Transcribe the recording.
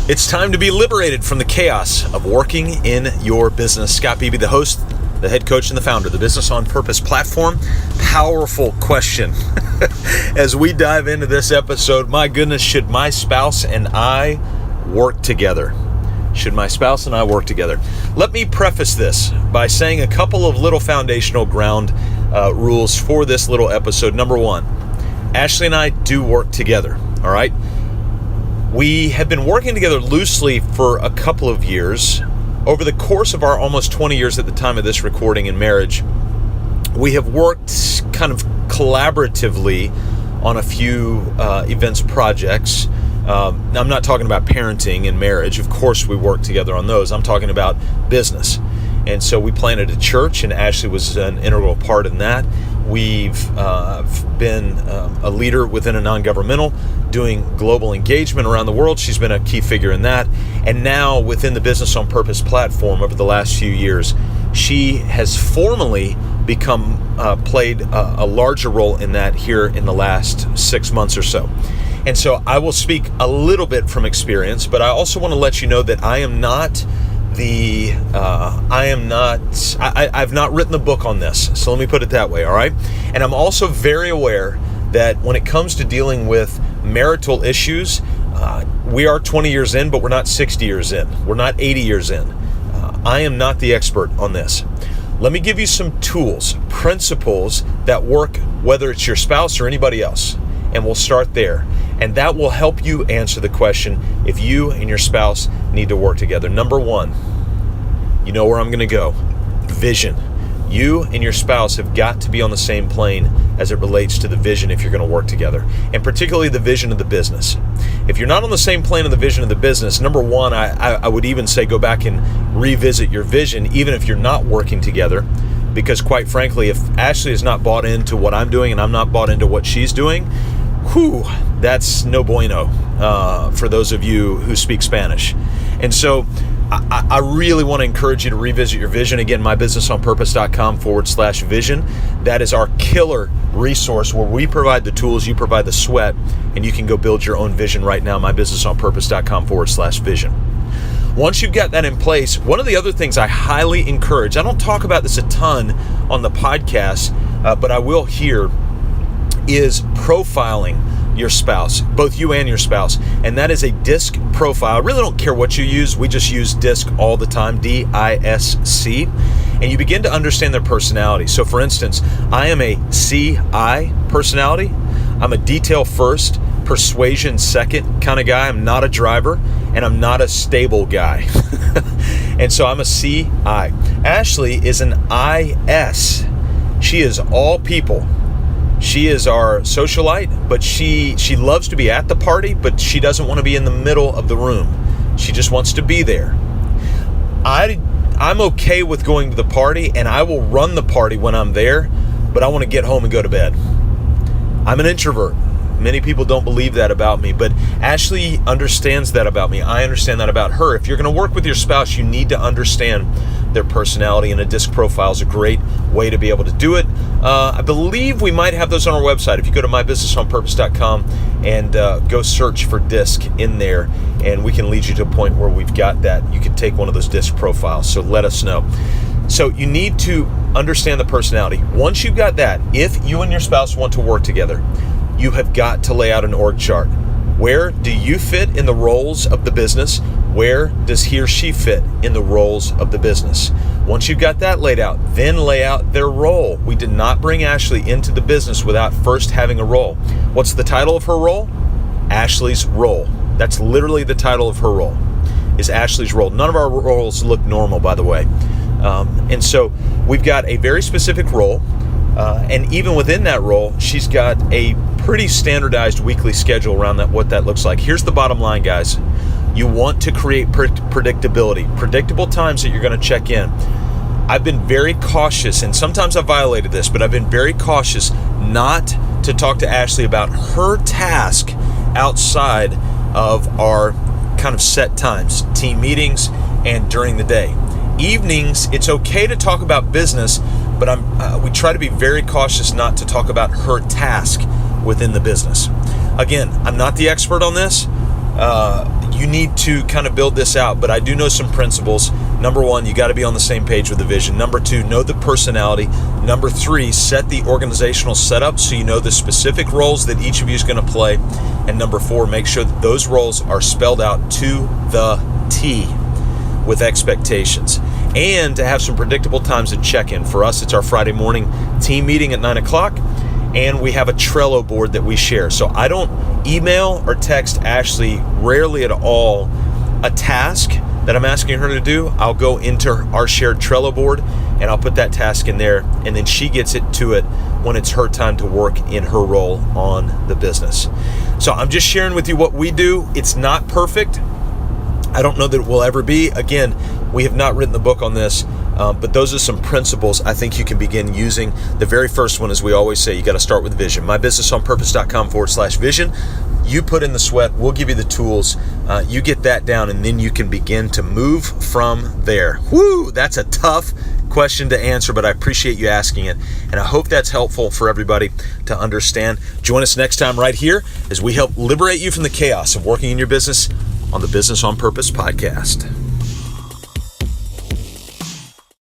It's time to be liberated from the chaos of working in your business. Scott Beebe, the host, the head coach, and the founder of the Business on Purpose platform. Powerful question. As we dive into this episode, my goodness, should my spouse and I work together? Should my spouse and I work together? Let me preface this by saying a couple of little foundational ground rules for this little episode. Number one, Ashley and I do work together, all right? We have been working together loosely for a couple of years. Over the course of our almost 20 years at the time of this recording in marriage, we have worked kind of collaboratively on a few events projects. Now, I'm not talking about parenting and marriage. Of course, we work together on those. I'm talking about business. And so we planted a church, and Ashley was an integral part in that. We've been a leader within a non-governmental, doing global engagement around the world. She's been a key figure in that. And now within the Business on Purpose platform over the last few years, she has formally played a larger role in that here in the last 6 months or so. And so I will speak a little bit from experience, but I also want to let you know that I've not written the book on this. So let me put it that way, all right? And I'm also very aware that when it comes to dealing with marital issues, we are 20 years in, but we're not 60 years in. We're not 80 years in. I am not the expert on this. Let me give you some tools, principles that work, whether it's your spouse or anybody else. And we'll start there. And that will help you answer the question if you and your spouse need to work together. Number one, you know where I'm going to go. Vision. You and your spouse have got to be on the same plane as it relates to the vision if you're going to work together, and particularly the vision of the business. If you're not on the same plane of the vision of the business, number one, I would even say go back and revisit your vision, even if you're not working together, because quite frankly, if Ashley is not bought into what I'm doing and I'm not bought into what she's doing, that's no bueno for those of you who speak Spanish. And so I really want to encourage you to revisit your vision. Again, mybusinessonpurpose.com/vision. That is our killer resource where we provide the tools, you provide the sweat, and you can go build your own vision right now, mybusinessonpurpose.com/vision. Once you've got that in place, one of the other things I highly encourage, I don't talk about this a ton on the podcast, but I will here, is profiling your spouse, both you and your spouse. And that is a DISC profile. I really don't care what you use. We just use DISC all the time, DISC. And you begin to understand their personality. So for instance, I am a CI personality. I'm a detail first, persuasion second kind of guy. I'm not a driver, and I'm not a stable guy. And so I'm a CI. Ashley is an IS. She is all people. She is our socialite, but she loves to be at the party, but she doesn't want to be in the middle of the room. She just wants to be there. I'm okay with going to the party, and I will run the party when I'm there, but I want to get home and go to bed. I'm an introvert. Many people don't believe that about me, but Ashley understands that about me. I understand that about her. If you're going to work with your spouse, you need to understand their personality, and a DISC profile is a great way to be able to do it. I believe we might have those on our website. If you go to mybusinessonpurpose.com and go search for DISC in there, and we can lead you to a point where we've got that. You can take one of those DISC profiles, so let us know. So you need to understand the personality. Once you've got that, if you and your spouse want to work together, you have got to lay out an org chart. Where do you fit in the roles of the business? Where does he or she fit in the roles of the business? Once you've got that laid out, then lay out their role. We did not bring Ashley into the business without first having a role. What's the title of her role? Ashley's role. That's literally the title of her role, is Ashley's role. None of our roles look normal, by the way. And so we've got a very specific role. And even within that role, she's got a pretty standardized weekly schedule around what that looks like. Here's the bottom line, guys. You want to create predictability, predictable times that you're going to check in. I've been very cautious, and sometimes I've violated this, but I've been very cautious not to talk to Ashley about her task outside of our kind of set times, team meetings, and during the day. Evenings, it's okay to talk about business, but we try to be very cautious not to talk about her task within the business. Again, I'm not the expert on this. you need to kind of build this out, but I do know some principles. Number one, you got to be on the same page with the vision. Number two, know the personality. Number three, set the organizational setup so you know the specific roles that each of you is going to play. And number four, make sure that those roles are spelled out to the T with expectations. And to have some predictable times to check in. For us, it's our Friday morning team meeting at 9 o'clock. And we have a Trello board that we share. So I don't email or text Ashley rarely at all a task that I'm asking her to do. I'll go into our shared Trello board and I'll put that task in there, and then she gets to it when it's her time to work in her role on the business. So I'm just sharing with you what we do. It's not perfect. I don't know that it will ever be. Again, we have not written the book on this, but those are some principles I think you can begin using. The very first one, as we always say, you got to start with vision. mybusinessonpurpose.com/vision. You put in the sweat, we'll give you the tools. You get that down, and then you can begin to move from there. Woo, that's a tough question to answer, but I appreciate you asking it. And I hope that's helpful for everybody to understand. Join us next time right here as we help liberate you from the chaos of working in your business on the Business on Purpose podcast.